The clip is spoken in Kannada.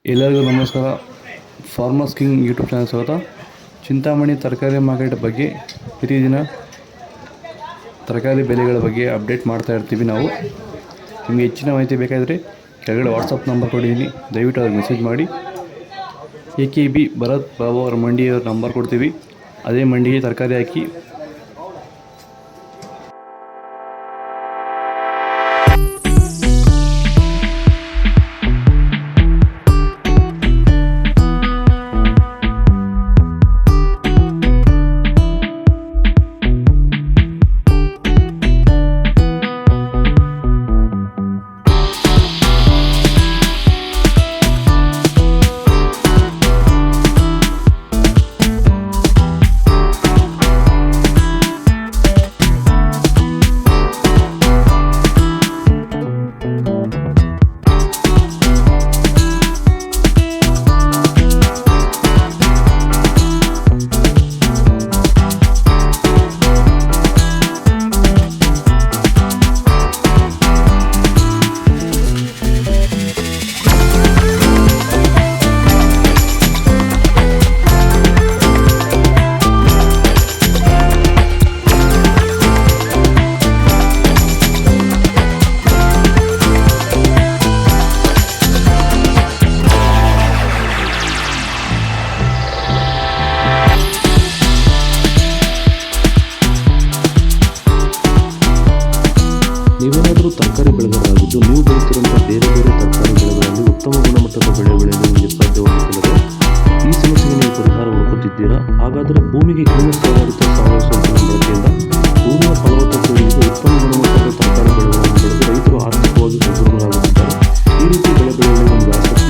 ಎಲ್ಲರಿಗೂ ನಮಸ್ಕಾರ. ಫಾರ್ಮರ್ಸ್ ಕಿಂಗ್ ಯೂಟ್ಯೂಬ್ ಚಾನಲ್ ಸ್ವಾಗತ. ಚಿಂತಾಮಣಿ ತರಕಾರಿ ಮಾರ್ಕೆಟ್ ಬಗ್ಗೆ ಪ್ರತಿದಿನ ತರಕಾರಿ ಬೆಲೆಗಳ ಬಗ್ಗೆ ಅಪ್ಡೇಟ್ ಮಾಡ್ತಾ ಇರ್ತೀವಿ ನಾವು. ನಿಮಗೆ ಹೆಚ್ಚಿನ ಮಾಹಿತಿ ಬೇಕಾದರೆ ಕೆಳಗಡೆ ವಾಟ್ಸಪ್ ನಂಬರ್ ಕೊಟ್ಟಿದ್ದೀನಿ, ದಯವಿಟ್ಟು ಅವ್ರಿಗೆ ಮೆಸೇಜ್ ಮಾಡಿ. AKB ಭರತ್ ಬಾಬು ಅವರ ಮಂಡಿಯವರ ನಂಬರ್ ಕೊಡ್ತೀವಿ, ಅದೇ ಮಂಡಿಗೆ ತರಕಾರಿ ಹಾಕಿ. ನೀವೇನಾದರೂ ತರಕಾರಿ ಬೆಳೆಗಾರರಾಗಿದ್ದು ನೀವು ಬೆಳೆತಿರುವಂಥ ಬೇರೆ ಬೇರೆ ತರಕಾರಿ ಬೆಳೆಗಳಲ್ಲಿ ಉತ್ತಮ ಗುಣಮಟ್ಟದ ಬೆಳೆ ಬೆಳೆಯಲು ನಿಮಗೆ ಸಾಧ್ಯವಾಗುತ್ತಿಲ್ಲದೆ ಈ ಸಮಸ್ಯೆಗೆ ನೀವು ಪರಿಹಾರ ಹುಡುಕುತ್ತಿದ್ದೀರಾ? ಹಾಗಾದರೆ ಭೂಮಿಗೆ ಹ್ಯೂಮಸ್ ಆಧಾರಿತ ಸಾವಯವ ಸಂಪನ್ಮೂಲ ಬಳಕೆಯಿಂದ ಭೂಮಿಯ ಫಲವತ್ತತೆಯೊಂದಿಗೆ ಉತ್ತಮ ಗುಣಮಟ್ಟದ ತರಕಾರಿ ಬೆಳೆಗಳನ್ನು ಬೆಳೆದು ರೈತರು ಆರ್ಥಿಕವಾಗಿ ಸದೃಢರಾಗುತ್ತಿದ್ದಾರೆ. ಈ ರೀತಿ ಬೆಳೆ ಬೆಳೆಯಲು ನಿಮಗೆ ಆಸಕ್ತಿ